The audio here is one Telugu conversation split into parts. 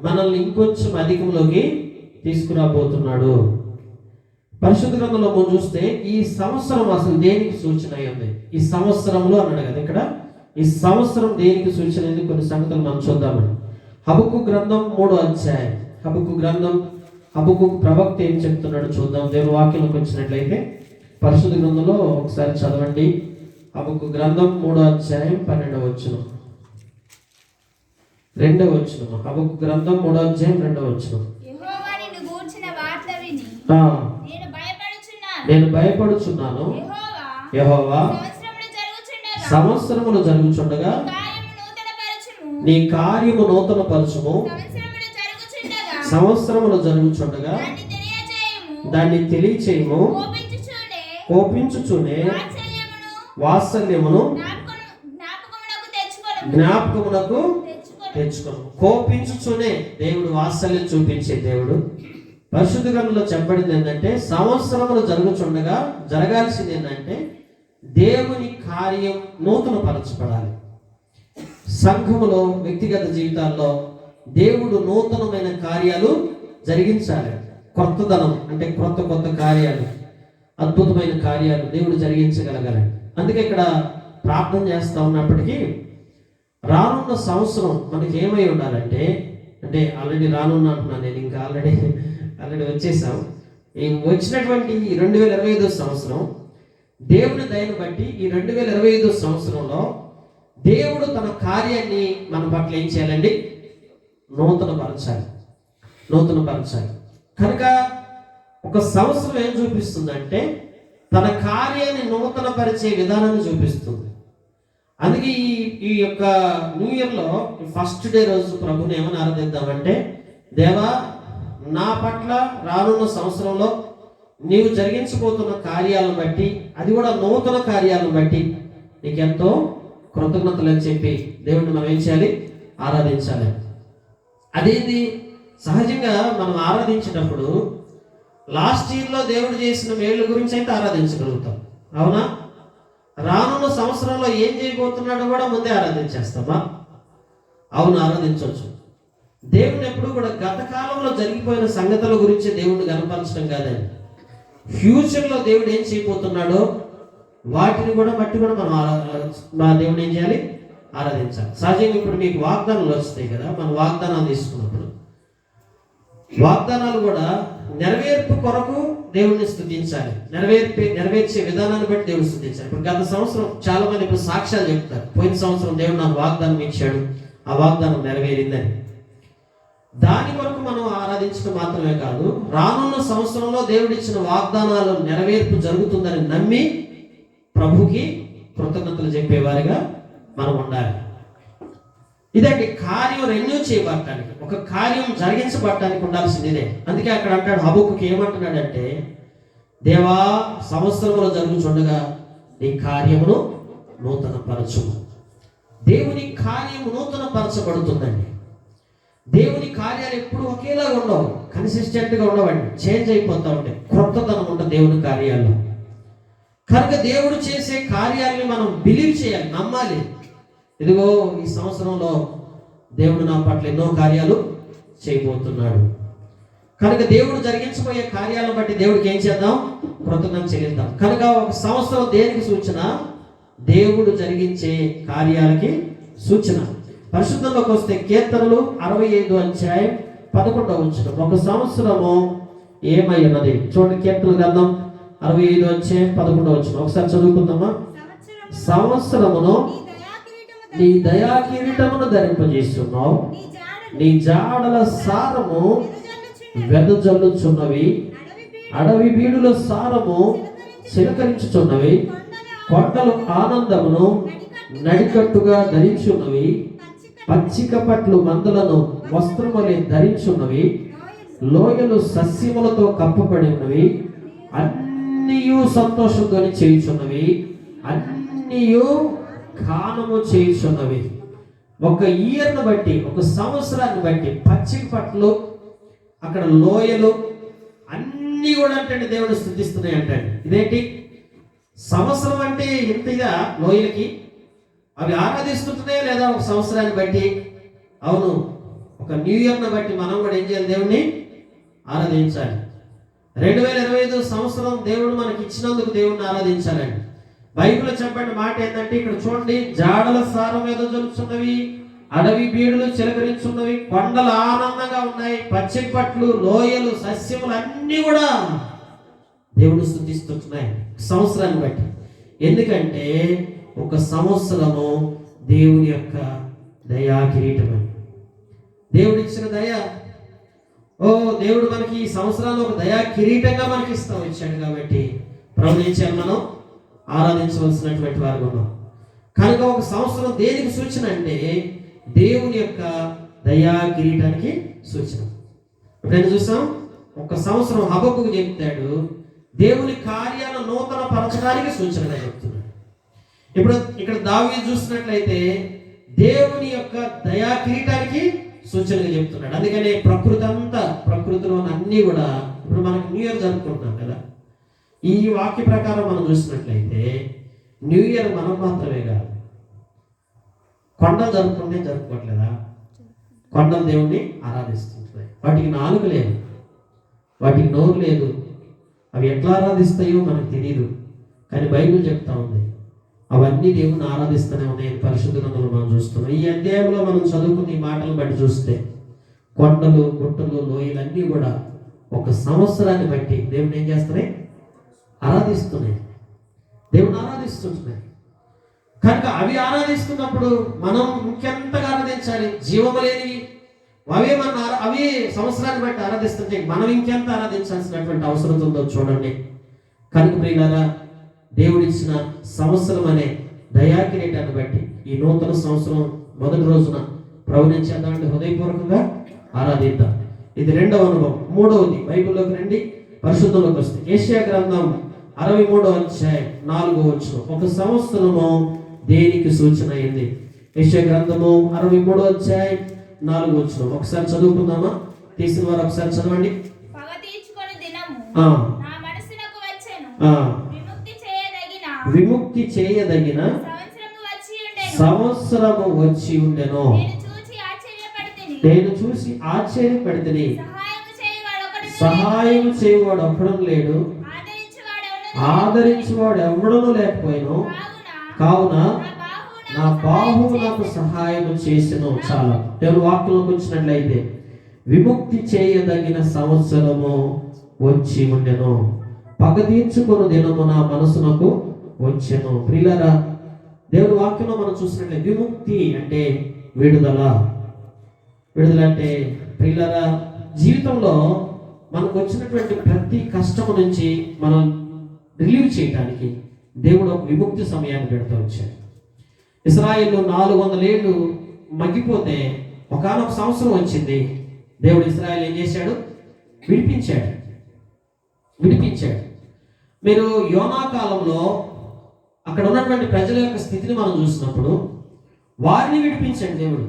మనల్ని ఇంకొంచెం అధికంలోకి తీసుకురాబోతున్నాడు. పరిశుద్ధ గ్రంథంలో మనం చూస్తే ఈ సంవత్సరం అసలు దేనికి సూచన అయింది? ఈ సంవత్సరంలో అన్నాడు కదా ఇక్కడ, ఈ సంవత్సరం దేనికి సూచన అయింది? కొన్ని సంగతులు మనం చూద్దామండి. హబక్కు గ్రంథం 3వ అధ్యాయం. హబక్కు ప్రవక్త ఏం చెప్తున్నాడు చూద్దాం. దేవుని వాక్యంలోకి వచ్చినట్లయితే పరిశుద్ధ గ్రంథంలో ఒకసారి చదవండి. హబక్కు గ్రంథం 3వ అధ్యాయం 12వ వచనం, 2వ వచనం. హబక్కు గ్రంథం 3వ అధ్యాయం 2వ వచనం. నేను భయపడుచున్నాను. యెహోవా, సంవత్సరములు జరుగుచుండగా నీ కార్యము నూతన పరచుము. సంవత్సరములు జరుగుచుండగా దాన్ని తెలియచేయము. కోపించుచునే వాత్సల్యమును జ్ఞాపకమునకు తెచ్చుకోను. కోపించుచునే దేవుడు వాత్సల్యం చూపించే దేవుడు. పరిశుద్ధ గ్రంథంలో చెప్పబడింది ఏంటంటే, సంవత్సరములు జరుగుచుండగా జరగాల్సింది ఏంటంటే దేవుని కార్యం నూతన పరచబడాలి. సంఘములో, వ్యక్తిగత జీవితాల్లో దేవుడు నూతనమైన కార్యాలు జరిగించాలి. కొత్తదనం అంటే కొత్త కార్యాలు, అద్భుతమైన కార్యాలు దేవుడు జరిగించగలగాలి. అందుకే ఇక్కడ ప్రార్థన చేస్తా ఉన్నప్పటికీ రానున్న సంవత్సరం మనకి ఏమై ఉండాలంటే, అంటే ఆల్రెడీ రానున్నా అంటున్నాను నేను, ఇంకా ఆల్రెడీ వచ్చేసాం. ఈ వచ్చినటువంటి 2025 సంవత్సరం దేవుని దయను బట్టి ఈ 2025 సంవత్సరంలో దేవుడు తన కార్యాన్ని మన పట్ల ఏం చేయాలండి? నూతన పరచాలి. కనుక ఒక సంవత్సరం ఏం చూపిస్తుందంటే తన కార్యాన్ని నూతన పరిచే విధానాన్ని చూపిస్తుంది. అందుకే ఈ యొక్క న్యూ ఇయర్లో ఫస్ట్ డే రోజు ప్రభుని ఏమని ఆరాధిద్దామంటే, దేవా, నా పట్ల రానున్న సంవత్సరంలో నీవు జరిగించబోతున్న కార్యాలను బట్టి, అది కూడా నూతన కార్యాలను బట్టి నీకెంతో కృతజ్ఞతలు అని చెప్పి దేవుడిని మనం ఏం చేయాలి? ఆరాధించాలి. అదేంటి, సహజంగా మనం ఆరాధించేటప్పుడు లాస్ట్ ఇయర్లో దేవుడు చేసిన మేళ్ళ గురించి అయితే ఆరాధించగలుగుతాం, అవునా? రానున్న సంవత్సరంలో ఏం చేయబోతున్నాడో కూడా ముందే ఆరాధించేస్తామా? అవును, ఆరాధించవచ్చు. దేవుని ఎప్పుడు కూడా గత కాలంలో జరిగిపోయిన సంగతుల గురించి దేవుడిని కనపరచడం కాదండి. ఫ్యూచర్లో దేవుడు ఏం చేయబోతున్నాడో వాటిని కూడా బట్టి కూడా మనం మా దేవుని ఏం చేయాలి? ఆరాధించాలి. సహజంగా ఇప్పుడు మీకు వాగ్దానాలు వస్తాయి కదా, మనం వాగ్దానాలు తీసుకున్నప్పుడు వాగ్దానాలు కూడా నెరవేర్పు కొరకు దేవుడిని స్తుతించాలి. నెరవేర్చే విధానాన్ని బట్టి దేవుడిని స్తుతించాలి. ఇప్పుడు గత సంవత్సరం చాలా మంది ఇప్పుడు సాక్ష్యాలు చెప్తారు, పోయిన సంవత్సరం దేవుడు నాకు వాగ్దానం ఇచ్చాడు, ఆ వాగ్దానం నెరవేరిందని. దాని కొరకు మనం ఆరాధించడం మాత్రమే కాదు, రానున్న సంవత్సరంలో దేవుడు ఇచ్చిన వాగ్దానాలు నెరవేర్పు జరుగుతుందని నమ్మి ప్రభుకి కృతజ్ఞతలు చెప్పేవారిగా మనం ఉండాలి. ఇదండి కార్యం రెన్యూ చేయబడటానికి, ఒక కార్యం జరిగించబడటానికి ఉండాల్సిందే. అందుకే అక్కడ అంటాడు, హబక్కుకి ఏమంటున్నాడంటే, దేవా, సంవత్సరంలో జరుగుచుండగా నీ కార్యమును నూతన పరచుము. దేవుని కార్యము నూతన పరచబడుతుందండి. దేవుని కార్యాలు ఎప్పుడు ఒకేలాగా ఉండవు, కన్సిస్టెంట్గా ఉండవండి, చేంజ్ అయిపోతూ ఉంటాయి. కొత్తదనం ఉంటుంది దేవుని కార్యాల్లో. కనుక దేవుడు చేసే కార్యాలని మనం బిలీవ్ చేయాలి, నమ్మాలి. ఇదిగో ఈ సంవత్సరంలో దేవుడు నా పట్ల ఎన్నో కార్యాలు చేయబోతున్నాడు. కనుక దేవుడు జరిగించబోయే కార్యాలను బట్టి దేవుడికి ఏం చేద్దాం? కృతజ్ఞత చెల్లిద్దాం. కనుక ఒక సంవత్సరం దేనికి సూచన? దేవుడు జరిగించే కార్యాలకి సూచన. పరిశుద్ధంలోకి వస్తే కీర్తనలు 65వ అధ్యాయం 11వ వచనం. ఒక సంవత్సరము ఏమై ఉన్నది చూడండి. కీర్తన గ్రంథం 65వ అధ్యాయం 11వ వచనం ఒకసారి చదువుకుందామా? సంవత్సరమును నీ దయా కిరీటమును ధరింపజేస్తున్నావు, నీ జాడల సారము వెదజల్లుచున్నవి, అడవి బీడుల సారము చిలకరించుచున్నవి, కొండలు ఆనందమును నడికట్టుగా ధరించున్నవి, పచ్చిక పట్లు మందులను వస్త్రములే ధరించున్నవి, లోయలు సస్యములతో కప్పబడి ఉన్నవి, అన్నీయు సంతోషంతో చేయుచున్నవి, అన్నీయు గానము చేయుచున్నవి. ఒక ఇయర్ను బట్టి, ఒక సంవత్సరాన్ని బట్టి పచ్చిక పట్లు, అక్కడ లోయలు అన్నీ కూడా అంటే దేవుడు స్తుతిస్తున్నాయి అంటాడు. ఇదేంటి సంవత్సరం అంటే ఇంతగా లోయలకి అవి ఆరాధిస్తుంటున్నాయా లేదా ఒక సంవత్సరాన్ని బట్టి? అవును, ఒక న్యూ ఇయర్ను బట్టి మనం కూడా ఏం చేయాలి? దేవుణ్ణి ఆరాధించాలి. 2025 సంవత్సరం దేవుడు మనకి ఇచ్చినందుకు దేవుణ్ణి ఆరాధించాలండి. బైబిల్లో చెప్పండి మాట ఏంటంటే, ఇక్కడ చూడండి, జాడల సారం మీద జరుగుతున్నవి, అడవి బీడులు చిలకరించున్నవి, కొండలు ఆనందంగా ఉన్నాయి, పచ్చని పట్లు, లోయలు, సస్యములు అన్నీ కూడా దేవుడు స్తుతిస్తున్నాయి సంవత్సరాన్ని బట్టి. ఎందుకంటే ఒక సంవత్సరము దేవుని యొక్క దయా కిరీటమని, దేవుడిచ్చిన దయ. దేవుడు మనకి ఈ సంవత్సరాలు ఒక దయా కిరీటంగా మనకి ఇస్తా వచ్చాడు. కాబట్టి ప్రభుత్వం మనం ఆరాధించవలసినటువంటి వారు ఉన్నాం. కనుక ఒక సంవత్సరం దేనికి సూచన అంటే దేవుని యొక్క దయా కిరీటానికి సూచన. ఎప్పుడైనా చూసాం, ఒక సంవత్సరం హబక్కుకు చెప్తాడు, దేవుని కార్యాలను నూతన పరచడానికి సూచనగా చెప్తున్నాడు. ఇప్పుడు ఇక్కడ దావీదు చూసినట్లయితే దేవుని యొక్క దయా కిరీటానికి సూచనగా చెప్తున్నాడు. అందుకనే ప్రకృతిలో అన్నీ కూడా ఇప్పుడు మనకి న్యూ ఇయర్ జరుపుకుంటున్నాం కదా. ఈ వాక్య ప్రకారం మనం చూసినట్లయితే న్యూ ఇయర్ మనం మాత్రమే కాదు, కొండలు జరుపుకోవట్లేదా? కొండలు దేవుణ్ణి ఆరాధిస్తుంటున్నాయి. వాటికి నాలుక లేదు, వాటికి నోరు లేదు, అవి ఎట్లా ఆరాధిస్తాయో మనకు తెలియదు. కానీ బైబిల్ చెప్తా ఉంది అవన్నీ దేవుని ఆరాధిస్తూనే ఉన్నాయి. పరిశుద్ధ గ్రంథంలో మనం చూస్తున్నాం. ఈ అధ్యాయంలో మనం చదువుకున్న ఈ మాటలు బట్టి చూస్తే కొండలు, గుట్టలు, లోయలు అన్నీ కూడా ఒక సంవత్సరాన్ని బట్టి దేవుని ఏం చేస్తున్నాయి? ఆరాధిస్తున్నాయి. దేవుని ఆరాధిస్తుంటున్నాయి. కనుక అవి ఆరాధిస్తున్నప్పుడు మనం ఇంకెంతగా ఆరాధించాలి? జీవము లేనివి అవి సంవత్సరాన్ని బట్టి ఆరాధిస్తుంటే మనం ఇంకెంత ఆరాధించాల్సినటువంటి అవసరం ఉందో చూడండి. కనుక ప్రియులారా, దేవుడిచ్చిన సంవత్సరం అనే దయాకిరీటాన్ని బట్టి ఈ నూతన సంవత్సరం మొదటి రోజున ప్రభువుని చేద్దామంటే హృదయపూర్వకంగా ఆరాధిద్దాం. ఇది రెండవ అనుభవం. మూడవది, బైబిల్లోకి రండి, పరిశుద్ధంలోకి వస్తే యెషయా గ్రంథం 63వ అధ్యాయం 4వ వచనం. ఒక సంవత్సరము దేనికి సూచన అయింది? యెషయా గ్రంథము 63వ అధ్యాయం 4వ వచనం. ఒకసారి చదువుకుందామా? తీసిన వారు ఒకసారి చదవండి. విముక్తి చేయదగిన సంవత్సరము వచ్చి ఉండెను, నేను చూసి ఆశ్చర్యపడితిని. సహాయం చేయవాడు ఒక్కడు లేడు, ఆదరించేవాడు ఎవడనూ లేకపోయాను. కావున నా బాహువు నాకు సహాయం చేసెను. చాలా దేవుని వాక్యంలోకి వచ్చినట్లయితే విముక్తి చేయదగిన సంవత్సరము వచ్చి ఉండెను, పగ తీర్చుకుని దినము నా మనసునకు వచ్చెను. ప్రియులారా, దేవుని వాక్యంలో మనం చూసినట్లయితే విముక్తి అంటే విడుదల. విడుదల అంటే ప్రియులారా, జీవితంలో మనకు వచ్చినటువంటి ప్రతి కష్టం నుంచి మనం రిలీవ్ చేయడానికి దేవుడు ఒక విముక్తి సమయాన్ని పెడుతూ వచ్చాడు. ఇశ్రాయేలు 400 ఏళ్ళు మగ్గిపోతే ఒకానొక సంవత్సరం వచ్చింది. దేవుడు ఇశ్రాయేలు ఏం చేశాడు? విడిపించాడు. మీరు యోనా కాలంలో అక్కడ ఉన్నటువంటి ప్రజల యొక్క స్థితిని మనం చూసినప్పుడు వారిని విడిపించాడు దేవుడు.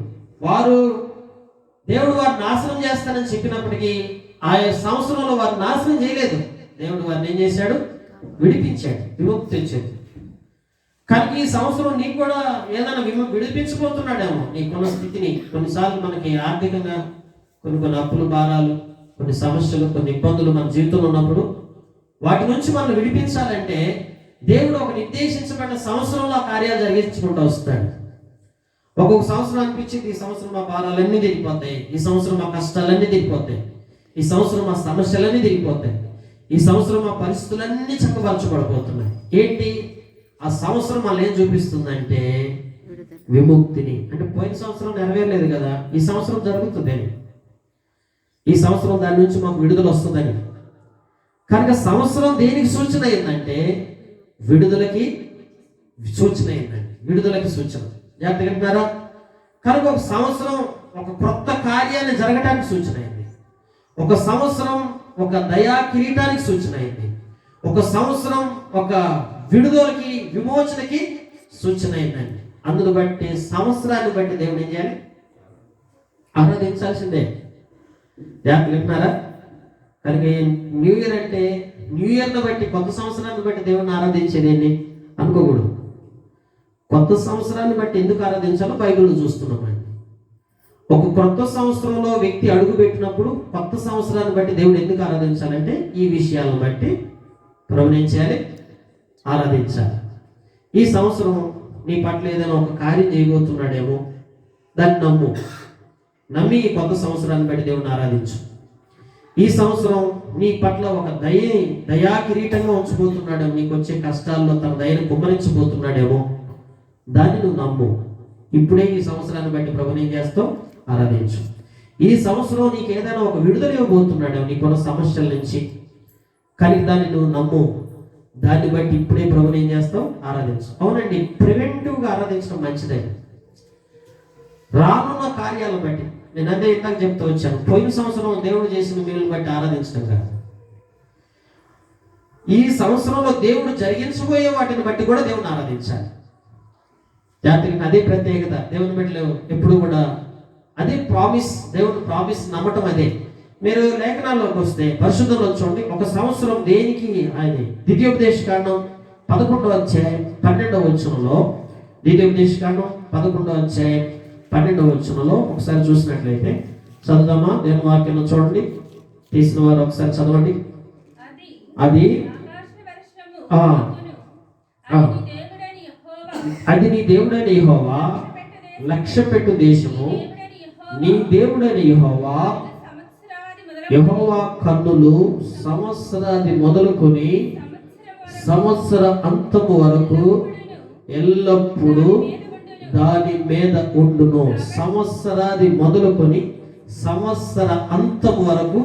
దేవుడు వారిని నాశనం చేస్తానని చెప్పినప్పటికీ ఆయా సంవత్సరంలో వారిని నాశనం చేయలేదు. దేవుడు వారిని ఏం చేశాడు? విడిపించాడు, విముక్తి తెచ్చాడు. కానీ ఈ సంవత్సరం నీకు కూడా ఏదైనా విడిపించబోతున్నాడేమో నీకున్న స్థితిని. కొన్నిసార్లు మనకి ఆర్థికంగా కొన్ని అప్పులు, భారాలు, కొన్ని సమస్యలు, కొన్ని ఇబ్బందులు మన జీవితంలో ఉన్నప్పుడు వాటి నుంచి మనం విడిపించాలంటే దేవుడు ఒక నిర్దేశించబడిన సంవత్సరంలో ఆ కార్యాలు జరిగించుకుంటూ వస్తాడు. ఒక్కొక్క సంవత్సరం అనిపించింది ఈ సంవత్సరం మా భారాలన్నీ తిరిగిపోతాయి, ఈ సంవత్సరం మా కష్టాలన్నీ తిరిగిపోతాయి, ఈ సంవత్సరం మా సమస్యలన్నీ తిరిగిపోతాయి, ఈ సంవత్సరం మా పరిస్థితులన్నీ చక్కపరచబడిపోతున్నాయి. ఏంటి ఆ సంవత్సరం మళ్ళీ ఏం చూపిస్తుందంటే విముక్తిని. అంటే పోయిన సంవత్సరం నెరవేరలేదు కదా, ఈ సంవత్సరం జరుగుతుందని, ఈ సంవత్సరం దాని నుంచి మాకు విడుదల వస్తుందని. కనుక సంవత్సరం దేనికి సూచన అయిందంటే విడుదలకి సూచన అయిందండి. విడుదలకి సూచన. జాగ్రత్తగా వింటారా? కనుక ఒక సంవత్సరం ఒక కొత్త కార్యాన్ని జరగడానికి సూచన అయింది. ఒక సంవత్సరం ఒక దయా కిరీటానికి సూచన అయింది. ఒక సంవత్సరం ఒక విడుదలకి, విమోచనకి సూచన అయిందండి. అందును బట్టి సంవత్సరాన్ని బట్టి దేవుడు ఏం చేయాలి? ఆరాధించాల్సిందే. జాగ్రత్తగా వింటున్నారా? కనుక న్యూ ఇయర్ అంటే న్యూ ఇయర్ను బట్టి, కొత్త సంవత్సరాన్ని బట్టి దేవుడిని ఆరాధించేది ఏంటి అనుకోకూడదు. కొత్త సంవత్సరాన్ని బట్టి ఎందుకు ఆరాధించాలో బైబిల్లో చూస్తున్నామండి. ఒక క్రొత్త సంవత్సరంలో వ్యక్తి అడుగు పెట్టినప్పుడు కొత్త సంవత్సరాన్ని బట్టి దేవుడు ఎందుకు ఆరాధించాలంటే ఈ విషయాలను బట్టి ప్రభువుని ఏం చేయాలి? ఆరాధించాలి. ఈ సంవత్సరం నీ పట్ల ఏదైనా ఒక కార్యం చేయబోతున్నాడేమో, దాన్ని నమ్మి ఈ కొత్త సంవత్సరాన్ని బట్టి దేవుడిని ఆరాధించు. ఈ సంవత్సరం నీ పట్ల ఒక దయా కిరీటంగా ఉంచబోతున్నాడేమో, నీకు వచ్చే కష్టాల్లో తన దయను కుమ్మరించబోతున్నాడేమో, దాన్ని నువ్వు నమ్ము. ఇప్పుడే ఈ సంవత్సరాన్ని బట్టి ప్రభుని ఏం చేస్తావు? ఆరాధించు. ఈ సంవత్సరం నీకు ఏదైనా ఒక విడుదల ఇవ్వబోతున్నాడేమో నీకున్న సమస్యల నుంచి, కానీ దాన్ని నువ్వు నమ్ము. దాన్ని బట్టి ఇప్పుడే ప్రభుని ఏం చేస్తావు? ఆరాధించు. అవునండి, ప్రివెంటివ్గా ఆరాధించడం మంచిదే. రానున్న కార్యాలను బట్టి, నేను అదే ఇందాక చెప్తూ వచ్చాను, పోయిన సంవత్సరం దేవుడు చేసిన మేలుని బట్టి ఆరాధించడం కాదు, ఈ సంవత్సరంలో దేవుడు జరిగించబోయే వాటిని బట్టి కూడా దేవుని ఆరాధించాలి. జాతకి అదే ప్రత్యేకత. దేవుని బిడ్డలు ఎప్పుడు కూడా అదే ప్రామిస్, దేవుని ప్రామిస్ నమ్మటం అదే. మీరు లేఖనాల్లోకి వస్తే పరిశుద్ధంలో చూడండి, ఒక సంవత్సరం దేనికి ఆయన ద్వితీయోపదేశకాండం 11వ అధ్యాయం 12వ వచనంలో, ద్వితీయోపదేశకాండం 11వ అధ్యాయం 12వ వచనంలో ఒకసారి చూసినట్లయితే చదువుదామా? దేవుని వాక్యంలో చూడండి, తీసిన వారు ఒకసారి చదవండి. అది నీ దేవుడైన యెహోవా లక్ష్యపెట్టు దేశము, నీ దేవుడైన యెహోవా కన్నులు సంవత్సరాది మొదలుకొని సంవత్సర అంతము వరకు ఎల్లప్పుడూ దాని మీద ఉండును. సంవత్సరాది మొదలుకొని సంవత్సర అంతము వరకు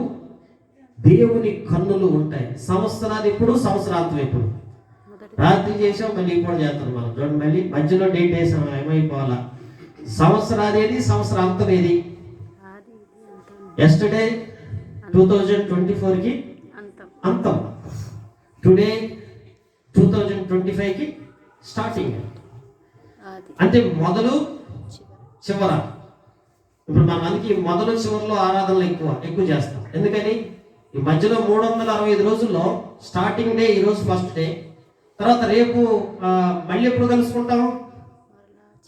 దేవుని కన్నులు ఉంటాయి. సంవత్సరాది ఎప్పుడు? సంవత్సరాంతం ఎప్పుడు? రాత్రి చేసాం, మళ్ళీ ఇప్పుడు చేస్తాం మనం. చూడండి, మళ్ళీ మధ్యలో డేట్ వేసాం, ఏమైపోవాలా? సంవత్సరాది ఏది, సంవత్సరాంతం ఏది? ఎస్టర్డే 2024కి అంతం, టుడే 2025కి స్టార్టింగ్. అంటే మొదలు చివర. ఇప్పుడు మన మనకి మొదలు చివరిలో ఆరాధనలు ఎక్కువ చేస్తాం. ఎందుకని? ఈ మధ్యలో 365 రోజుల్లో స్టార్టింగ్ డే ఈరోజు ఫస్ట్ డే, తర్వాత రేపు మళ్ళీ ఎప్పుడు కలుసుకుంటాము?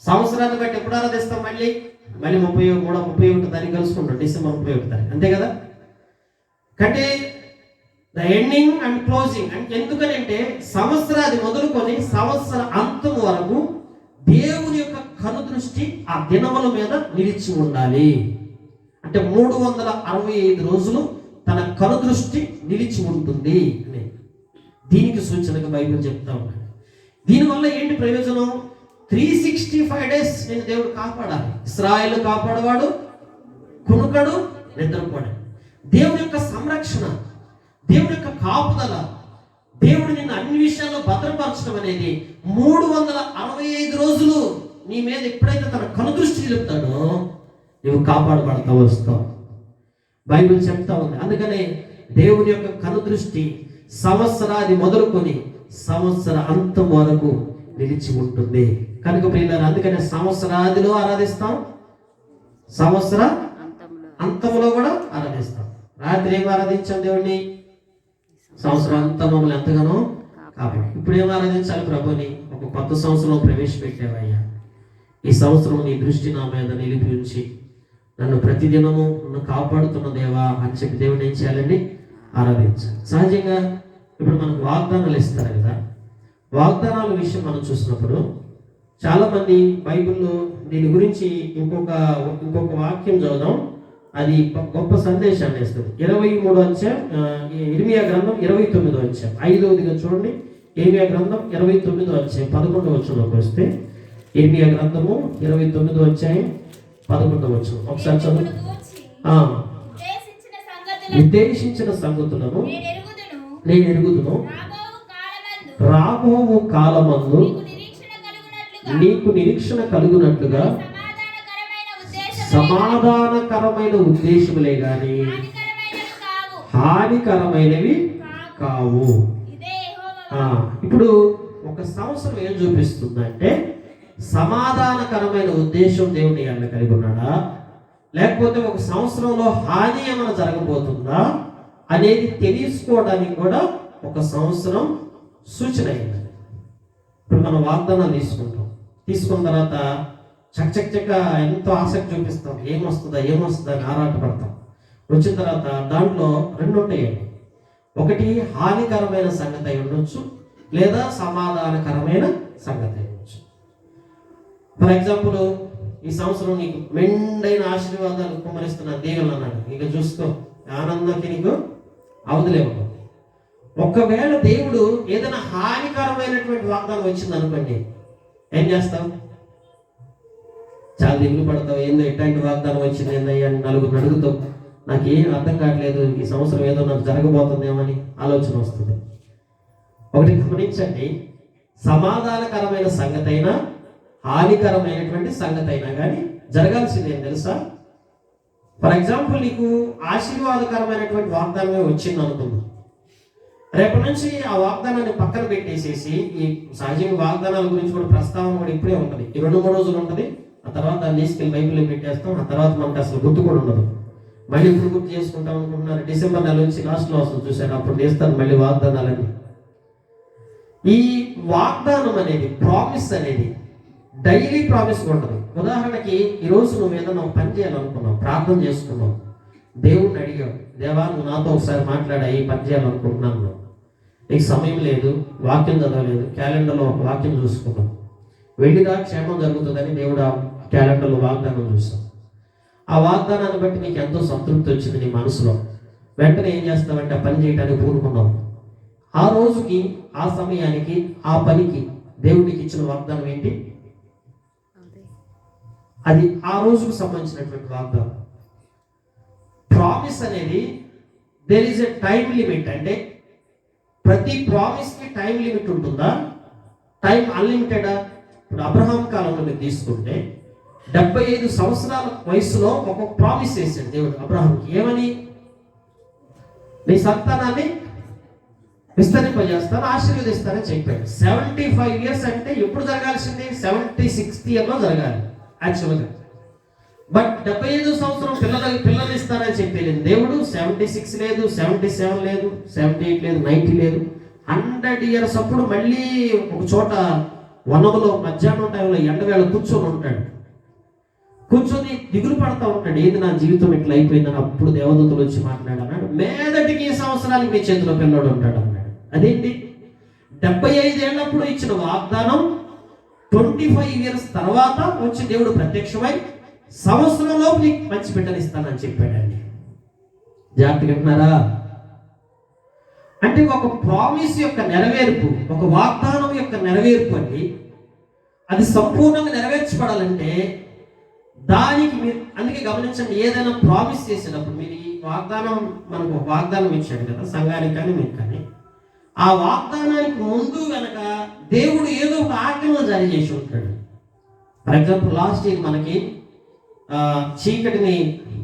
సంవత్సరాన్ని బట్టి ఎప్పుడు ఆరాధిస్తాం? మళ్ళీ 31 తారీఖు కలుసుకుంటాం, డిసెంబర్ 31 తారీఖు, అంతే కదా? అంటే ద ఎండింగ్ అండ్ క్లోజింగ్. అంటే ఎందుకనంటే సంవత్సరాది మొదలుకొని సంవత్సర అంతం వరకు దేవుని యొక్క కను దృష్టి ఆ దినముల మీద నిలిచి ఉండాలి. అంటే 365 రోజులు తన కను దృష్టి నిలిచి ఉంటుంది అని దీనికి సూచనగా బైబిల్ చెప్తా ఉన్నాడు. దీనివల్ల ఏంటి ప్రయోజనం? 365 days నేను దేవుడు కాపాడాలి. ఇశ్రాయేలు కాపాడవాడు కునుకడు, నిద్రపోడు. దేవుని యొక్క సంరక్షణ, దేవుని యొక్క కాపుదల, దేవుడు నిన్ను అన్ని విషయాల్లో భద్రపరచడం అనేది 365 రోజులు నీ మీద ఎప్పుడైతే తన కనుదృష్టి నిలుపుతాడో నువ్వు కాపాడబడతా వస్తావు. బైబిల్ చెప్తా ఉంది. అందుకనే దేవుని యొక్క కనుదృష్టి సంవత్సరాది మొదలుకొని సంవత్సర అంతం వరకు నిలిచి ఉంటుంది. కనుక ప్రియులారా, అందుకనే సంవత్సరాదిలో ఆరాధిస్తాం, సంవత్సర అంతంలో కూడా ఆరాధిస్తాం. రాత్రి ఏం ఆరాధించాం దేవుడిని? సంవత్సరం అంతా మమ్మల్ని ఎంతగానో కాబట్టి ఇప్పుడు ఏం ఆరాధించాలి? ప్రభుని ఒక కొత్త సంవత్సరంలో ప్రవేశపెట్టావయ్యా, ఈ సంవత్సరం నీ దృష్టి నా మీద నిలిపి ఉంచి నన్ను ప్రతిదినము నన్ను కాపాడుతున్న దేవా అని చెప్పి దేవుడిని ఏం చేయాలండి? ఆరాధించాలి. సహజంగా ఇప్పుడు మనకు వాగ్దానాలు ఇస్తారు కదా, వాగ్దానాల విషయం మనం చూసినప్పుడు చాలా మంది బైబిల్లో దీని గురించి ఇంకొక వాక్యం చదువుదాం, అది గొప్ప సందేశాన్ని ఇస్తుంది. 23వ అధ్యాయం ఇర్మియా గ్రంథం 29వ అధ్యాయం 5వదిగా చూడండి. ఇర్మియా గ్రంథం 29వ అధ్యాయం 11వ వచనంలోకి వస్తే, ఇర్మియా గ్రంథము 29వ అధ్యాయం 11వ వచనం ఒకసారి చదువు. ఉద్దేశించిన సంగతులను నేను ఎరుగుదును, రాబోవు కాలమందు నీకు నిరీక్షణ కలుగునట్లుగా సమాధానకరమైన ఉద్దేశములే గాని హానికరమైనవి కావు. ఇప్పుడు ఒక సంవత్సరం ఏం చూపిస్తుందంటే సమాధానకరమైన ఉద్దేశం దేవుని ఏమైనా కలిగి ఉన్నాడా, లేకపోతే ఒక సంవత్సరంలో హాని ఏమైనా జరగబోతుందా అనేది తెలుసుకోవడానికి కూడా ఒక సంవత్సరం సూచన అయింది. ఇప్పుడు మనం వాగ్దానాలు తీసుకున్న తర్వాత చక్క ఎంతో ఆసక్తి చూపిస్తాం, ఏమొస్తుందా అని ఆరాటపడతాం. వచ్చిన తర్వాత దాంట్లో రెండు ఉంటాయండి. ఒకటి హానికరమైన సంగతి అయి ఉండొచ్చు, లేదా సమాధానకరమైన సంగతి అయి ఉండొచ్చు. ఫర్ ఎగ్జాంపుల్, ఈ సంవత్సరం నీకు మెండైన ఆశీర్వాదాలు కుమ్మరిస్తున్న దేవుళ్ళు అన్నాడు, ఇక చూసుకో, ఆనందానికి నీకు అవధులేవు. ఒకవేళ దేవుడు ఏదైనా హానికరమైనటువంటి వాగ్దానం వచ్చింది అనుకోండి, ఏం చేస్తావు? చాలా దిగులు పడతావు. ఏందో ఎట్లాంటి వాగ్దానం వచ్చింది ఏందయ్యా అని నలుగురు అడుగుతావు. నాకు ఏం అర్థం కావట్లేదు, ఈ సంవత్సరం ఏదో నాకు జరగబోతుందేమని ఆలోచన వస్తుంది. ఒకటి గమనించండి, సమాధానకరమైన సంగతి అయినా హానికరమైనటువంటి సంగతి అయినా కానీ జరగాల్సింది ఏం తెలుసా? ఫర్ ఎగ్జాంపుల్, నీకు ఆశీర్వాదకరమైనటువంటి వాగ్దానమే వచ్చింది అనుకుందాం. రేపటి నుంచి ఆ వాగ్దానాన్ని పక్కన పెట్టేసేసి, ఈ సహజంగా వాగ్దానాల గురించి కూడా ప్రస్తావన కూడా ఇప్పుడే ఉంటుంది, ఈ 2-3 రోజులు ఉంటుంది. ఆ తర్వాత దాన్ని తీసుకెళ్ళి బైబిల్లో పెట్టేస్తాం. ఆ తర్వాత మనకు అసలు గుర్తు కూడా ఉండదు. మళ్ళీ ఇప్పుడు గుర్తు చేసుకుంటాం అనుకుంటున్నారు. డిసెంబర్ నెల నుంచి లాస్ట్లో వస్తుంది చూశారు, అప్పుడు తీస్తారు మళ్ళీ వాగ్దానాలన్నీ. ఈ వాగ్దానం అనేది, ప్రామిస్ అనేది డైలీ ప్రామిస్ ఉంటుంది. ఉదాహరణకి, ఈరోజు నువ్వు ఏదైనా పని చేయాలనుకున్నావు, ప్రార్థన చేసుకున్నావు, దేవుడిని అడిగావు, దేవా నువ్వు నాతో ఒకసారి మాట్లాడా, ఈ పని చేయాలనుకుంటున్నాను. నీకు సమయం లేదు, వాక్యం చదవలేదు, క్యాలెండర్లో ఒక వాక్యం చూసుకున్నావు, వెళ్ళిదా క్షేమం జరుగుతుందని దేవుడు ఆ క్యాలెండర్లో వాగ్దానం చూస్తాం. ఆ వాగ్దానాన్ని బట్టి నీకు ఎంతో సంతృప్తి వచ్చింది నీ మనసులో. వెంటనే ఏం చేస్తావంటే ఆ పని చేయడానికి పూనుకున్నావు. ఆ రోజుకి, ఆ సమయానికి, ఆ పనికి దేవుడికి ఇచ్చిన వాగ్దానం ఏంటి? అది ఆ రోజుకు సంబంధించినటువంటి వాగ్దానం. ప్రామిస్ అనేది there is a time limit. అంటే ప్రతి ప్రామిస్కి టైం లిమిట్ ఉంటుందా? టైం అన్లిమిటెడా? ఇప్పుడు అబ్రహాం కాలంలో మీరు తీసుకుంటే 75 సంవత్సరాల వయసులో ఒక ప్రామిస్ చేశాడు దేవుడు అబ్రహాంకి. ఏమని? నీ సంతానాన్ని విస్తరింపజేస్తాను, ఆశీర్వదిస్తానని చెప్పాడు. 75 ఇయర్స్ అంటే ఎప్పుడు జరగాల్సింది? 76th ఇయర్లో జరగాలి యాక్చువల్గా. బట్ 75 సంవత్సరం పిల్లలు ఇస్తారని చెప్పేది దేవుడు. 76 లేదు, 77 లేదు, 78 లేదు, 90 లేదు, 100 ఇయర్స్ అప్పుడు మళ్ళీ ఒక చోట వనంలో మధ్యాహ్నం టైంలో ఎండవేళ కూర్చొని ఉంటాడు. కూర్చొని దిగులు పడతా ఉంటాడు, ఏది నా జీవితం ఇట్లా అయిపోయిందని. అప్పుడు దేవదూతలు వచ్చి మాట్లాడన్నాడు, మీదటికి ఈ సంవత్సరానికి నీ చేతిలో పిల్లడు ఉంటాడు అన్నాడు. అదేంటి? 75 ఏళ్ళప్పుడు ఇచ్చిన వాగ్దానం 25 ఇయర్స్ తర్వాత వచ్చి దేవుడు ప్రత్యక్షమై సంవత్సరంలోపు నీకు మంచి బిడ్డనిస్తానని చెప్పాడండి. జాగ్రత్తగా వింటున్నారా? అంటే ఒక ప్రామిస్ యొక్క నెరవేర్పు, ఒక వాగ్దానం యొక్క నెరవేర్పు అండి, అది సంపూర్ణంగా నెరవేర్చబడాలంటే దానికి మీరు అందుకే గమనించండి, ఏదైనా ప్రామిస్ చేసినప్పుడు మీరు ఈ వాగ్దానం, మనకు ఒక వాగ్దానం ఇచ్చాడు కదా సంఘానికి కానీ మీకు కానీ, ఆ వాగ్దానానికి ముందు వెనక దేవుడు ఏదో ఒక ఆజ్ఞను జారీ చేసి ఉంటాడు. ఫర్ ఎగ్జాంపుల్, లాస్ట్ ఇయర్ మనకి చీకటిని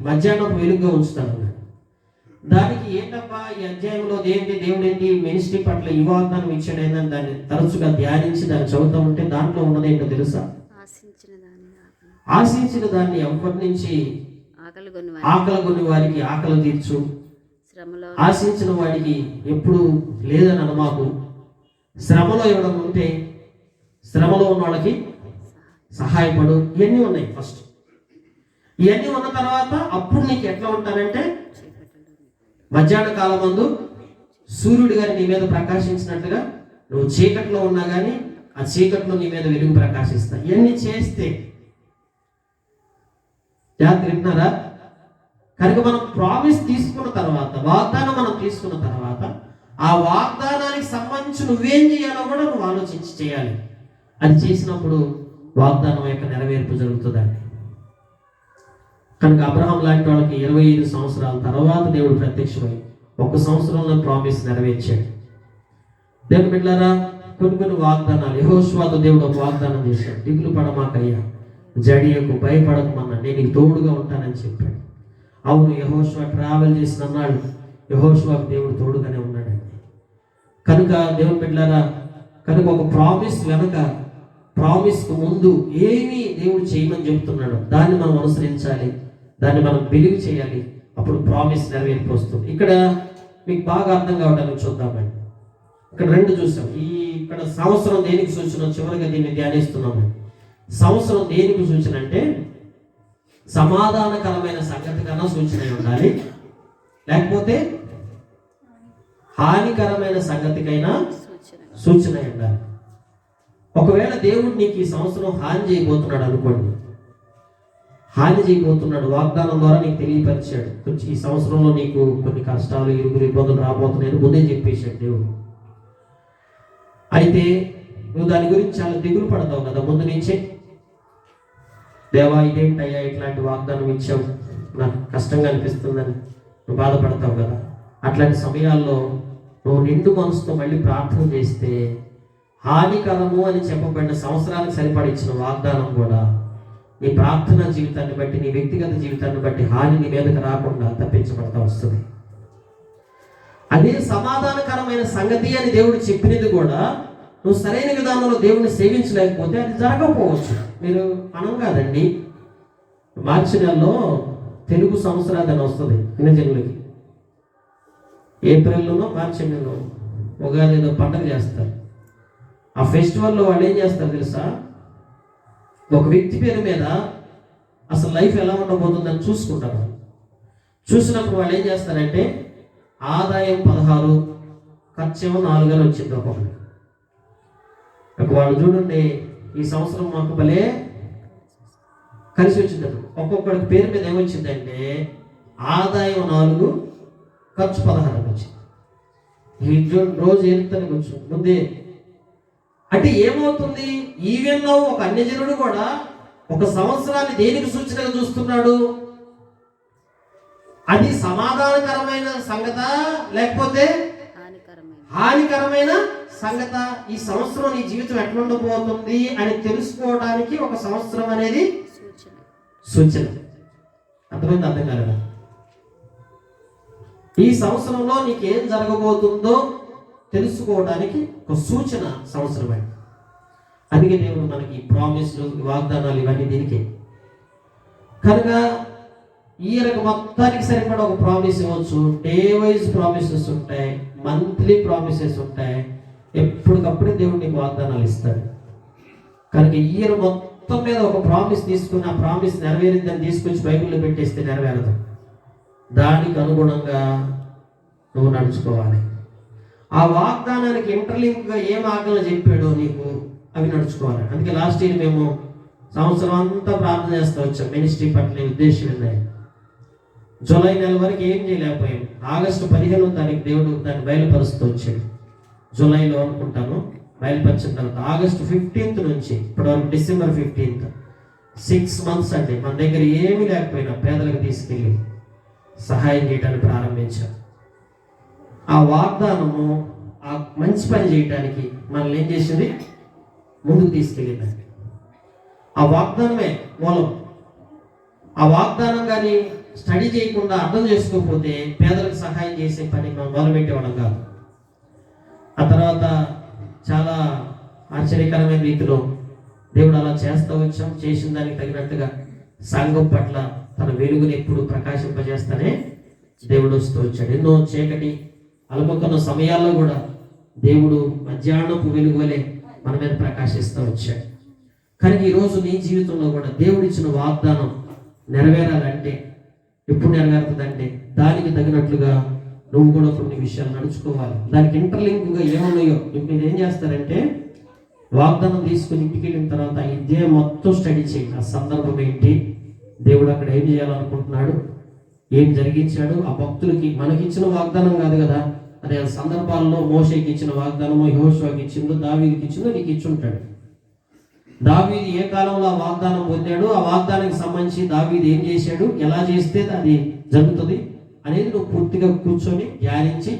మధ్యాహ్నం వెలుగుగా ఉంచుతాడు. దానికి ఏంటబ్బా ఈ అధ్యాయంలో దేవుడు ఏంటి మినిస్ట్రీ పట్ల ఈ వాగ్దానం ఇచ్చాడు ఏందని దాన్ని తరచుగా ధ్యానించి దాన్ని చదువుతూ ఉంటే దాంట్లో ఉన్నది ఏంటో తెలుసా? ఆశించిన దాన్ని ఎవరి నుంచి? ఆకలి వారికి ఆకలి తీర్చు, ఆశించిన వాడికి ఎప్పుడు లేదని అనమాకు, శ్రమలో ఇవ్వడం ఉంటే శ్రమలో ఉన్న వాళ్ళకి సహాయపడు. ఇవన్నీ ఉన్నాయి. ఫస్ట్ ఇవన్నీ ఉన్న తర్వాత అప్పుడు నీకు ఎట్లా ఉంటానంటే, మధ్యాహ్న కాలం మందు సూర్యుడు గారి నీ మీద ప్రకాశించినట్లుగా నువ్వు చీకట్లో ఉన్నా కానీ ఆ చీకట్లో నీ మీద వెలుగు ప్రకాశిస్తా. ఇవన్నీ చేస్తే జాగ్రత్త వింటున్నారా? కనుక మనం ప్రామిస్ తీసుకున్న తర్వాత, వాగ్దానం మనం తీసుకున్న తర్వాత, ఆ వాగ్దానానికి సంబంధించి నువ్వేం చేయాలో కూడా నువ్వు ఆలోచించి చేయాలి. అది చేసినప్పుడు వాగ్దానం యొక్క నెరవేర్పు జరుగుతుందండి. కనుక అబ్రహాం లాంటి వాళ్ళకి 25 సంవత్సరాల తర్వాత దేవుడు ప్రత్యక్షమై 1 సంవత్సరంలో ప్రామిస్ నెరవేర్చాడు. దేవుని బిడ్డలారా, కొన్ని వాగ్దానాలు యెహోషువతో దేవుడు ఒక వాగ్దానం చేశాడు. దిగులు పడమాకయ్యా, జడియకు భయపడకమన్నా, నేను నీకు తోడుగా ఉంటానని చెప్పాడు. అవును, యెహోషువ ట్రావెల్ చేసిన అన్నాడు, యెహోషువకు దేవుడు తోడుగానే ఉన్నాడండి. కనుక దేవుని బిడ్డలారా, కనుక ఒక ప్రామిస్ వెనక, ప్రామిస్కు ముందు ఏమి దేవుడు చేయమని చెప్తున్నాడు దాన్ని మనం అనుసరించాలి, దాన్ని మనం బిలీవ్ చేయాలి. అప్పుడు ప్రామిస్ నెరవేర్పు వస్తుంది. ఇక్కడ మీకు బాగా అర్థం కావడానికి చూద్దామండి. ఇక్కడ 2 చూసాం. ఇక్కడ సంవత్సరం దేనికి సూచన, చివరిగా దీన్ని ధ్యానిస్తున్నామండి. సంవత్సరం దేనికి సూచన అంటే సమాధానకరమైన సంగతి కన్నా సూచన ఉండాలి, లేకపోతే హానికరమైన సంగతికైనా సూచన ఉండాలి. ఒకవేళ దేవుడు నీకు ఈ సంవత్సరం హాని చేయబోతున్నాడు అనుకోండి, హాని చేయబోతున్నాడు, వాగ్దానం ద్వారా నీకు తెలియపరిచాడు, కొంచెం ఈ సంవత్సరంలో నీకు కొన్ని కష్టాలు, ఇరుగురు, ఇబ్బందులు రాబోతున్నాయని ముందే చెప్పేశాడు దేవుడు. అయితే నువ్వు దాని గురించి చాలా దిగులు పడతావు కదా ముందు నుంచే. దేవా ఇదేంటయ్యా ఇట్లాంటి వాగ్దానం ఇచ్చావు, నాకు కష్టంగా అనిపిస్తుందని నువ్వు బాధపడతావు కదా. అట్లాంటి సమయాల్లో నువ్వు నిండు మనసుతో మళ్ళీ ప్రార్థన చేస్తే హానికరము అని చెప్పబడిన సంవత్సరానికి సరిపడిచ్చిన వాగ్దానం కూడా నీ ప్రార్థనా జీవితాన్ని బట్టి, నీ వ్యక్తిగత జీవితాన్ని బట్టి హాని నీ మీదకి రాకుండా తప్పించబడతా వస్తుంది. అదే సమాధానకరమైన సంగతి అని దేవుడు చెప్పినది కూడా నువ్వు సరైన విధానంలో దేవుడిని సేవించలేకపోతే అది జరగకపోవచ్చు. మీరు మనం కాదండి, మార్చి నెలలో తెలుగు సంవత్సరాదని వస్తుంది అన్ని జనులకి. ఏప్రిల్లోనో మార్చి నెలలో ఉగాది ఏదో పండుగ చేస్తారు. ఆ ఫెస్టివల్లో వాళ్ళు ఏం చేస్తారు తెలుసా, ఒక వ్యక్తి పేరు మీద అసలు లైఫ్ ఎలా ఉండబోతుందని చూసుకుంటారు. చూసినప్పుడు వాళ్ళు ఏం చేస్తారంటే ఆదాయం 16, ఖర్చేమో 4 అని వచ్చింది ఒక్కొక్కటి. వాళ్ళు చూడండి ఈ సంవత్సరం మాకు భలే కలిసి వచ్చింది. ఒక్కొక్కడి పేరు మీద ఏమొచ్చిందంటే ఆదాయం 4, ఖర్చు 16 వచ్చింది. ఈ రోజు ఏడుతాను కొంచెం ముందే. అంటే ఏమవుతుంది, ఈవెన్ ఒక అన్యజనుడు కూడా ఒక సంవత్సరాన్ని దేనికి సూచనగా చూస్తున్నాడు, అది సమాధానకరమైన సంగత లేకపోతే హానికరమైన సంగత, ఈ సంవత్సరం నీ జీవితం ఎట్లుండబోతుంది అని తెలుసుకోవడానికి ఒక సంవత్సరం అనేది సూచన. అర్థమైంది? అర్థం కాలేదా? ఈ సంవత్సరంలో నీకేం జరగబోతుందో తెలుసుకోవడానికి ఒక సూచన సంవత్సరమే. అందుకే దేవుడు మనకి ప్రామిస్లు, వాగ్దానాలు ఇవన్నీ దీనికి. కనుక ఈ రకం మొత్తానికి సరిపడా ఒక ప్రామిస్ ఇవ్వచ్చు. డే వైజ్ ప్రామిసెస్ ఉంటాయి, మంత్లీ ప్రామిసెస్ ఉంటాయి. ఎప్పటికప్పుడే దేవుడు నీకు వాగ్దానాలు ఇస్తాడు. కనుక ఈ ఇయర్ మొత్తం మీద ఒక ప్రామిస్ తీసుకుని ఆ ప్రామిస్ నెరవేరిద్దని తీసుకొచ్చి బైబిల్లో పెట్టేస్తే నెరవేరదు. దానికి అనుగుణంగా నువ్వు నడుచుకోవాలి. ఆ వాగ్దానానికి ఇంటర్లింక్గా ఏం ఆజ్ఞలు చెప్పాడో నీకు అవి నడుచుకోవాలి. అందుకే లాస్ట్ ఇయర్ మేము సంవత్సరం అంతా ప్రార్థన చేస్తూ వచ్చాం. మినిస్ట్రీ పట్ల ఉద్దేశం ఉన్నాయి. జూలై నెల వరకు ఏం చేయలేకపోయాం. ఆగస్టు 15వ తారీఖు దేవుడు దాన్ని బయలుపరుస్తూ వచ్చాడు. జూలైలో అనుకుంటాను బయలుపరిచిన తర్వాత ఆగస్టు 15th నుంచి ఇప్పటివరకు డిసెంబర్ 15th 6 months అండి. మన దగ్గర ఏమీ లేకపోయినా పేదలకు తీసుకెళ్ళి సహాయం చేయడానికి ప్రారంభించాం. ఆ వాగ్దానము ఆ మంచి పని చేయడానికి మనల్ని ఏం చేసింది, ముందుకు తీసుకెళ్ళిందండి. ఆ వాగ్దానమే మూలం. ఆ వాగ్దానం కానీ స్టడీ చేయకుండా అర్థం చేసుకోకపోతే పేదలకు సహాయం చేసే పని మనం మొదలుపెట్టేవాళ్ళం కాదు. ఆ తర్వాత చాలా ఆశ్చర్యకరమైన రీతిలో దేవుడు అలా చేస్తూ వచ్చాం. చేసిన దానికి తగినట్టుగా సంఘం పట్ల తన వెలుగుని ఎప్పుడు ప్రకాశింపజేస్తానే దేవుడు వస్తూ వచ్చాడు. ఎన్నో చీకటి అలుముకున్న సమయాల్లో కూడా దేవుడు మధ్యాహ్నపు వెలుగు వలె మన మీద ప్రకాశిస్తూ వచ్చాడు. కానీ ఈరోజు నీ జీవితంలో కూడా దేవుడు ఇచ్చిన వాగ్దానం నెరవేరాలంటే ఎప్పుడు నెరవేరుతుందంటే దానికి తగినట్లుగా నువ్వు కూడా కొన్ని విషయాలు నడుచుకోవాలి. దానికి ఇంటర్లింక్గా ఏమున్నాయో మీరు ఏం చేస్తారంటే వాగ్దానం తీసుకుని ఇంటికి వెళ్ళిన తర్వాత ఇదే మొత్తం స్టడీ చేయండి. ఆ సందర్భం ఏంటి, దేవుడు అక్కడ ఏం చేయాలనుకుంటున్నాడు, ఏం జరిగించాడు, ఆ భక్తులకి మనకి ఇచ్చిన వాగ్దానం కాదు కదా, అదే సందర్భాల్లో మోషేకి ఇచ్చిన వాగ్దానమో యెహోషువకి ఇచ్చిందో దావీదుకి ఇచ్చిందో నీకు ఇచ్చుంటాడు. దావీదు ఏ కాలంలో ఆ వాగ్దానం పొందాడు, ఆ వాగ్దానానికి సంబంధించి దావీదు ఏం చేశాడు, ఎలా చేస్తే అది జరుగుతుంది అనేది నువ్వు పూర్తిగా కూర్చొని ధ్యానించి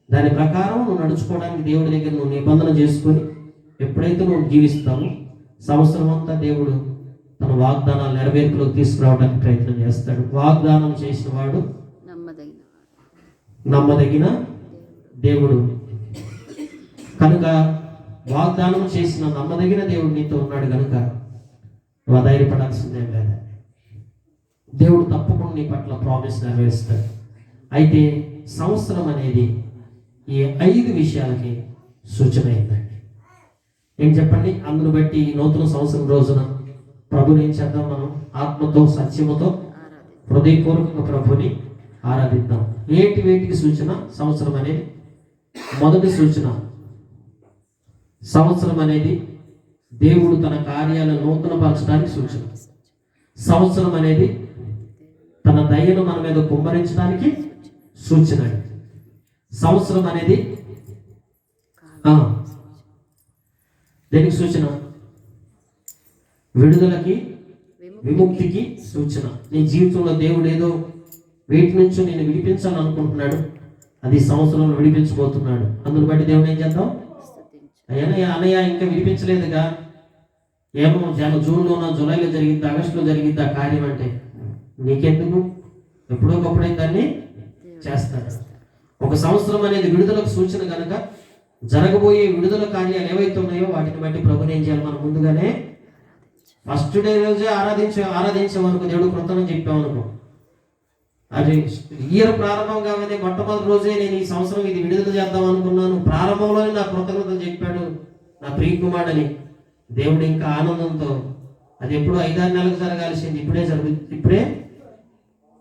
దాని ప్రకారం నువ్వు నడుచుకోవడానికి దేవుడి దగ్గర నువ్వు నిబంధన చేసుకొని ఎప్పుడైతే నువ్వు జీవిస్తావో సంవత్సరం అంతా దేవుడు తన వాగ్దానాలు నెరవేర్పులోకి తీసుకురావడానికి ప్రయత్నం చేస్తాడు. వాగ్దానం చేసిన వాడు నమ్మదగిన దేవుడు. కనుక వాగ్దానం చేసిన నమ్మదగిన దేవుడు నీతో ఉన్నాడు కనుక నువ్వు ధైర్యపడాల్సిందే లేదా. దేవుడు తప్పకుండా నీ పట్ల ప్రామిస్ నెరవేరుస్తాడు. అయితే సంవత్సరం అనేది ఈ 5 విషయాలకి సూచన అయిందండి. ఏం చెప్పండి, అందును బట్టి నూతన సంవత్సరం రోజున ప్రభుని ఏం చేద్దాం? మనం ఆత్మతో సత్యముతో హృదయపూర్వకంగా ప్రభుని ఆరాధిద్దాం. వేటికి సూచన సంవత్సరం అనేది? మొదటి సూచన, సంవత్సరం అనేది దేవుడు తన కార్యాలను నూతనపరచడానికి సూచన. సంవత్సరం అనేది తన దయను మన మీద కుమ్మరించడానికి సూచన. సంవత్సరం అనేది దేనికి సూచన? విడుదలకి, విముక్తికి సూచన. నీ జీవితంలో దేవుడు ఏదో వీటి నుంచి నేను విడిపించాలనుకుంటున్నాడు, అది సంవత్సరంలో విడిపించబోతున్నాడు. అందుని బట్టి దేవుడు ఏం చేద్దాం? అనయ్య ఇంకా విడిపించలేదుగా, ఏమో జూన్లోనో జూలైలో జరిగిద్దా, ఆగస్టులో జరిగిద్దా కార్యం అంటే నీకెందుకు? ఎప్పుడో ఒకప్పుడైతే దాన్ని చేస్తాడు. ఒక సంవత్సరం అనేది విడుదలకు సూచన కనుక జరగబోయే విడుదల కార్యాలు ఏవైతే ఉన్నాయో వాటిని బట్టి ప్రభుని ఏం చేయాలి? మనం ముందుగానే ఫస్ట్ డే రోజే ఆరాధించే వరకు దేవుడు కృతజ్ఞతలు చెప్పామనుకో, అది ఇయర్ ప్రారంభం కాగానే మొట్టమొదటి రోజే నేను ఈ సంవత్సరం ఇది విడుదల చేద్దాం అనుకున్నాను, ప్రారంభంలోనే నా కృతజ్ఞతలు చెప్పాడు నా ప్రియకుమారుడని, దేవుడు ఇంకా ఆనందంతో అది ఎప్పుడో 5-6 నెలలకు జరగాల్సింది ఇప్పుడే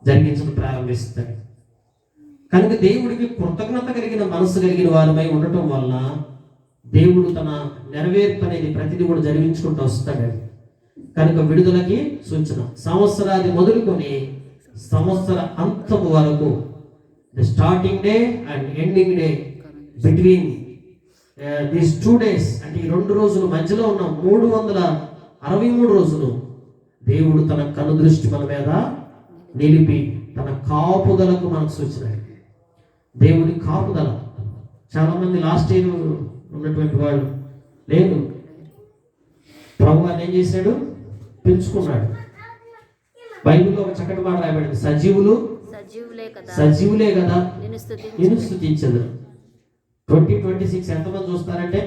జరిగించడం ప్రారంభిస్తాడు. కనుక దేవుడికి కృతజ్ఞత కలిగిన మనసు కలిగిన వారమై ఉండటం వలన దేవుడు తన నెరవేర్పు అనేది ప్రతిదీ కూడా జరిగించుకుంటూ వస్తాడు. కనుక విడుదలకి సూచన. సంవత్సరాది మొదలుకొని సంవత్సర అంతము వరకు, the starting day and ending day, between these 2 days, అంటే ఈ 2 రోజుల మధ్యలో ఉన్న 363 రోజులు దేవుడు తన కనుదృష్టి మన మీద నిలిపి తన కాపుదలకు మనకు సూచన. దేవుని కాపుదల. చాలా మంది లాస్ట్ ఇయర్ ఉన్నటువంటి వాళ్ళు లేదు, ప్రభు అని ఏం చేశాడు? పెంచుకున్నాడు. బైబిల్లో ఒక చక్కటి మాట రాయబడింది, సజీవులే కదా నిన్ను స్తుతించదు. 2026 ఎంతమంది చూస్తారంటే?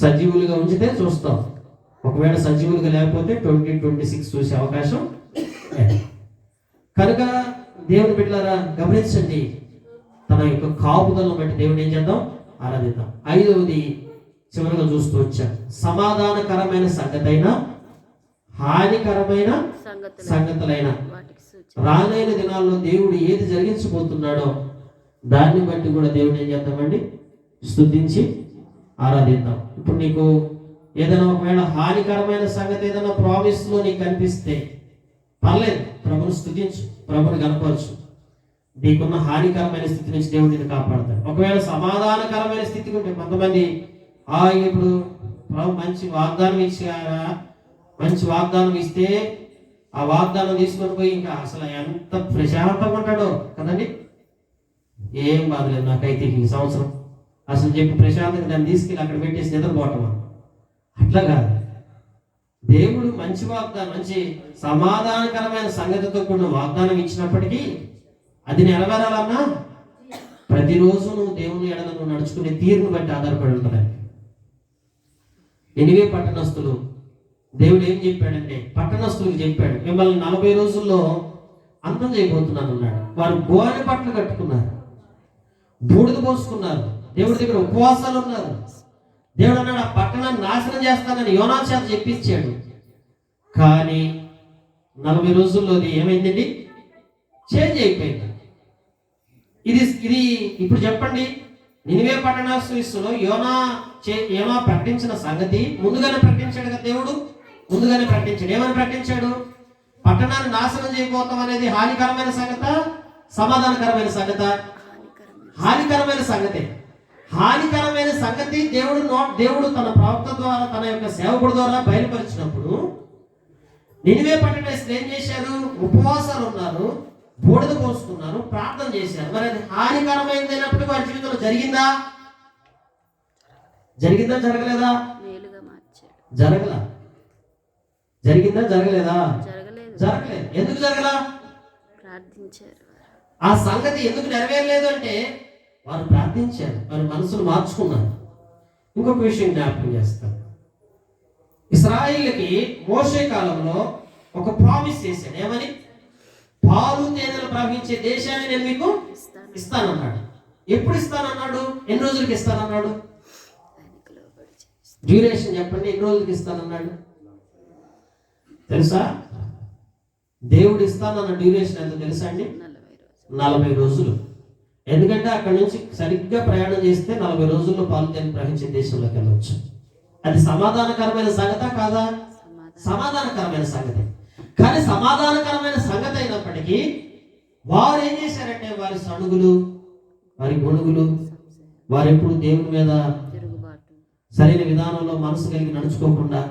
సజీవులుగా ఉంచితే చూస్తాం, ఒకవేళ సజీవులుగా లేకపోతే 2026 చూసే అవకాశం. కనుక దేవుని బిడ్డలారా గమనించండి, తన యొక్క కాపుదలను బట్టి దేవుని ఏం చేద్దాం? ఆరాధిద్దాం. 5వది చివరిగా చూస్తూ వచ్చాను, సమాధానకరమైన సంగతైన హానికరమైన సంగతులైన రానైన దినాల్లో దేవుడు ఏది జరిగించబోతున్నాడో దాన్ని బట్టి కూడా దేవుని ఏం చేద్దామండి? స్తుతించి ఆరాధిద్దాం. ఇప్పుడు నీకు ఏదైనా ఒకవేళ హానికరమైన సంగతి ఏదైనా ప్రామిస్ లో నీకు కనిపిస్తే పర్లేదు, ప్రభుని స్తుతించు, ప్రభుని కనపరచు. నీకున్న హానికరమైన స్థితి నుంచి దేవుడు నిన్ను కాపాడతాడు. ఒకవేళ సమాధానకరమైన స్థితి ఉంటే, కొంతమంది ఇప్పుడు ప్రభు మంచి వాగ్దానం ఇస్తే ఆ వాగ్దానం తీసుకొని పోయి ఇంకా అసలు ఎంత ప్రశాంతంగా ఉంటాడో కదండి. ఏం బాధలేదు నాకైతే ఈ సంవత్సరం అసలు చెప్పి ప్రశాంతంగా దాన్ని తీసుకెళ్ళి అక్కడ పెట్టేసి నిద్రపోవటమా? అట్లా కాదు. దేవుడు మంచి వాగ్దానం, మంచి సమాధానకరమైన సంగతితో కూడిన వాగ్దానం ఇచ్చినప్పటికీ అది నెరవేరాలన్నా ప్రతిరోజు నువ్వు దేవుని ఎడల నువ్వు నడుచుకునే తీరును బట్టి ఆధారపడి ఉంటుంది. ఎనివే పట్టణస్తులు దేవుడు ఏం చెప్పాడంటే, పట్టణస్తులకు చెప్పాడు, మిమ్మల్ని 40 రోజుల్లో అంతం చేయబోతున్నాను అన్నాడు. వారు గోనె బట్టలు కట్టుకున్నారు, బూడిద పోసుకున్నారు, దేవుడి దగ్గర ఉపవాసాలు ఉన్నారు. దేవుడు అన్నాడు ఆ పట్టణాన్ని నాశనం చేస్తానని యోనా చేత చెప్పించాడు. కానీ 40 రోజుల్లో అది ఏమైందండి? చేంజ్ అయిపోయింది. ఇది ఇప్పుడు చెప్పండి, నినివే పట్టణస్తులో యోనా ప్రకటించిన సంగతి ముందుగానే ప్రకటించాడు కదా దేవుడు. ముందుగానే ప్రకటించాడు. ఏమని ప్రకటించాడు? పట్టణాన్ని నాశనం చేయబోతాం అనేది హానికరమైన సంగత, సమాధానకరమైన సంగత? హానికరమైన సంగతి. హానికరమైన సంగతి దేవుడు తన ప్రవక్త ద్వారా, తన యొక్క సేవకుడు ద్వారా బయలుపరిచినప్పుడు నినివే పట్టణస్తులు ఏం చేశారు? ఉపవాసాలు ఉన్నారు, బూడిద పోసుకున్నారు, ప్రార్థన చేశారు. మరి అది హానికరమైనది అయినప్పుడు వారి జీవితంలో జరిగిందా? జరగలేదా? జరిగిందా? జరగలేదు. ఎందుకు జరగలా? ఆ సంగతి ఎందుకు నెరవేరలేదు అంటే వారు ప్రార్థించారు, వారి మనసును మార్చుకున్నారు. ఇంకొక విషయం జ్ఞాపకం చేస్తాను. ఇశ్రాయేలుకి మోషే కాలంలో ఒక ప్రామిస్ చేశాడు. ఏమని? పాలు తేనెలు ప్రవహించే దేశాన్ని నేను మీకు ఇస్తానన్నాడు. ఎప్పుడు ఇస్తానన్నాడు? ఎన్ని రోజులకి ఇస్తానన్నాడు? డ్యూరేషన్ చెప్పండి. ఎన్ని రోజులకి ఇస్తానన్నాడు? తెలుసా? దేవుడు ఇస్తానన్న డ్యూరేషన్ ఎంత తెలుసా అండి? 40 రోజులు. ఎందుకంటే అక్కడ నుంచి సరిగ్గా ప్రయాణం చేస్తే 40 రోజుల్లో పాలు తేనె ప్రవహించే దేశంలోకి వెళ్ళవచ్చు. అది సమాధానకరమైన సంగత కాదా? సమాధానకరమైన సంగతి. కానీ సమాధానకరమైన సంగతి అయినప్పటికీ వారు ఏం చేశారంటే వారి సణుగులు, వారి గొణుగులు, వారు ఎప్పుడు దేవుని మీద సరైన విధానంలో మనసు కలిగి నడుచుకోకుండా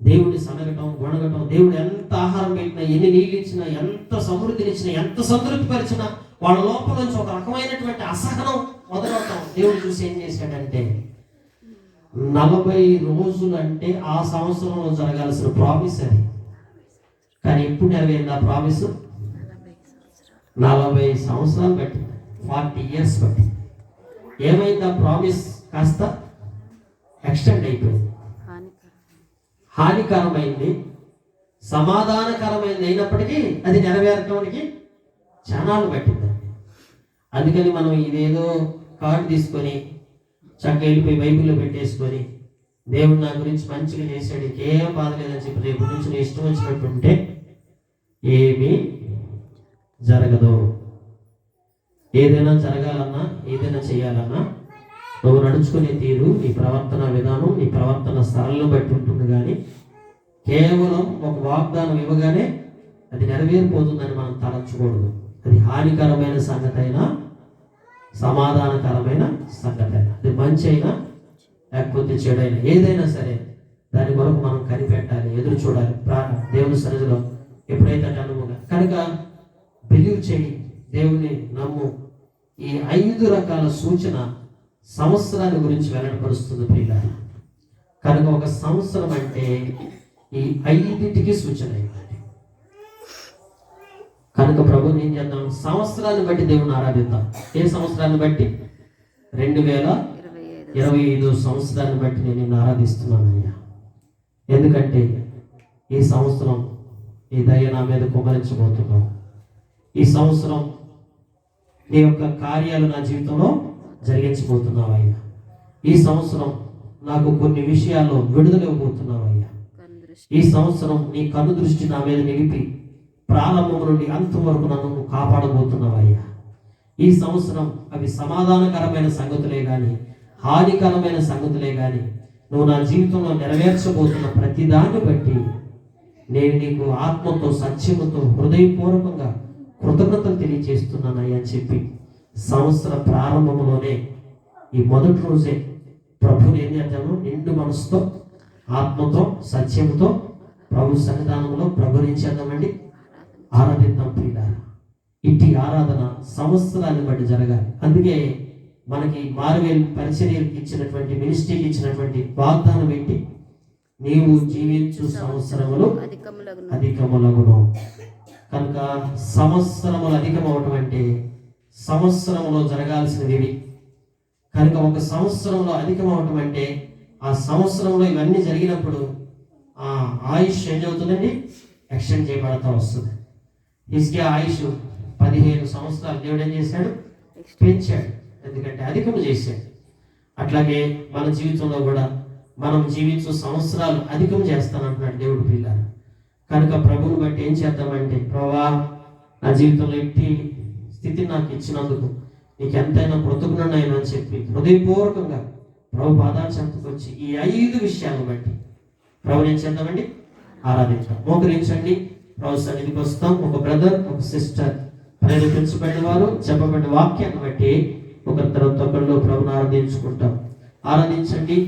దేవుడిని సనగటం, గొణగటం, దేవుడు ఎంత ఆహారం పెట్టినా, ఎన్ని నీళ్ళు ఇచ్చినా, ఎంత సమృద్ధినిచ్చినా, ఎంత సంతృప్తి పరిచినా వాళ్ళ లోపల నుంచి ఒక రకమైనటువంటి అసహనం మొదలవుతాం. దేవుడు చూసి ఏం చేశాడంటే 40 రోజులు అంటే ఆ సంవత్సరంలో జరగాల్సిన ప్రామిస్ అది. కానీ ఎప్పుడు నెరవేరింది ఆ ప్రామిస్? 40 సంవత్సరాలు బట్టి, 40 years బట్టి. ఏమైంది? ఆ ప్రామిస్ కాస్త ఎక్స్టెండ్ అయిపోయింది, హానికరమైంది. సమాధానకరమైంది అయినప్పటికీ అది నెరవేరటానికి క్షణాలు పట్టిందండి. అందుకని మనం ఇదేదో కార్డు తీసుకొని చక్కగా వెళ్ళిపోయి బైబిల్లో పెట్టేసుకొని దేవుడు నా గురించి మంచిగా చేశాడు, ఇంకేం బాధ లేదని చెప్పి రేపు నుంచి నీ ఇష్టం వచ్చినట్టు ఉంటే ఏమీ జరగదు. ఏదైనా జరగాలన్నా, ఏదైనా చేయాలన్నా నువ్వు నడుచుకునే తీరు, నీ ప్రవర్తన విధానం, నీ ప్రవర్తన సరళను బట్టి ఉంటుంది. కానీ కేవలం ఒక వాగ్దానం ఇవ్వగానే అది నెరవేరిపోతుందని మనం తలంచకూడదు. అది హానికరమైన సంగతి అయినా, సమాధానకరమైన సంగతి అయినా, అది మంచి అయినా లేకపోతే చెడైనా, ఏదైనా సరే దాని కొరకు మనం కనిపెట్టాలి, ఎదురు చూడాలి. దేవుని సన్నిధిలో ఎప్పుడైతే అనుభవం కనుక బిలీవ్ చేయి, దేవుని నమ్ము. ఈ 5 రకాల సూచన సంవత్సరాన్ని గురించి వెల్లడిపరుస్తుంది ప్రియులారా. కనుక ఒక సంవత్సరం అంటే ఈ 5టికి సూచన అయిందండి. కనుక ప్రభుని ఏం చేద్దాం? సంవత్సరాన్ని బట్టి దేవుని ఆరాధిద్దాం. ఏ సంవత్సరాన్ని బట్టి? 2025 సంవత్సరాన్ని బట్టి నేను నిన్ను ఆరాధిస్తున్నానయ్యా. ఎందుకంటే ఈ సంవత్సరం ఈ దయ నా మీద కుమరించబోతున్నావు. ఈ సంవత్సరం నీ యొక్క కార్యాలు నా జీవితంలో జరిగించబోతున్నావు అయ్యా. ఈ సంవత్సరం నాకు కొన్ని విషయాల్లో విడుదల ఇవ్వబోతున్నావు అయ్యా. ఈ సంవత్సరం నీ కన్ను దృష్టి నా మీద నిలిపి ప్రారంభం నుండి అంతం వరకు నన్ను కాపాడబోతున్నావు అయ్యా. ఈ సంవత్సరం అవి సమాధానకరమైన సంగతులే కానీ, హానికరమైన సంగతులే కానీ, నువ్వు నా జీవితంలో నెరవేర్చబోతున్న ప్రతి దాన్ని బట్టి నేను నీకు ఆత్మతో, సత్యముతో, హృదయపూర్వకంగా కృతజ్ఞతలు తెలియజేస్తున్నానయ్యా అని చెప్పి సంవత్సర ప్రారంభంలోనే ఈ మొదటి రోజే ప్రభుని ఏం చేద్దాము? నిండు మనసుతో, ఆత్మతో, సత్యంతో ప్రభు సన్నిధానంలో ప్రభునించేద్దామండి, ఆరాధిద్దాం ప్రియులారా. ఇట్టి ఆరాధన సంవత్సరాన్ని బట్టి జరగాలి. అందుకే మనకి మారువేలు పరిచర్యకి ఇచ్చినటువంటి, మినిస్ట్రీకి ఇచ్చినటువంటి వాగ్దానం ఏంటి? నీవు జీవించు సంవత్సరములు అధికములగును. కనుక సంవత్సరములు అధికమవటం అంటే సంవత్సరంలో జరగాల్సినవి. కనుక ఒక సంవత్సరంలో అధికమవటం అంటే ఆ సంవత్సరంలో ఇవన్నీ జరిగినప్పుడు ఆ ఆయుష్ ఏం అవుతుందండి? ఎక్స్టెండ్ చేయబడతా వస్తుంది. హిజ్కియా ఆయుష్ 15 సంవత్సరాలు దేవుడు ఏం చేశాడు? పెంచాడు. ఎందుకంటే అధికము చేశాడు. అట్లాగే మన జీవితంలో కూడా మనం జీవించే సంవత్సరాలు అధికం చేస్తానంటున్నాడు దేవుడు పిల్లలు. కనుక ప్రభువుని బట్టి ఏం చేద్దామంటే, ప్రభువా నా జీవితంలో ఎట్టి స్థితిని నాకు ఇచ్చినందుకు నీకు ఎంతైనా కృతజ్ఞుడైనా అని చెప్పి హృదయపూర్వకంగా ప్రభు పాదాల చెంతకు వచ్చి ఈ 5 విషయాలను బట్టి ప్రభుని ఏం చేద్దామండి? ఆరాధించాం. మోకరించండి, ప్రభు సన్నిధికి వస్తాం. ఒక బ్రదర్, ఒక సిస్టర్ ప్రేరేపించబడిన వారు చెప్పబడిన వాక్యాన్ని బట్టి ఒకరి తర్వాత ఒకరిలో ప్రభుని ఆరాధించుకుంటాం. ఆరాధించండి.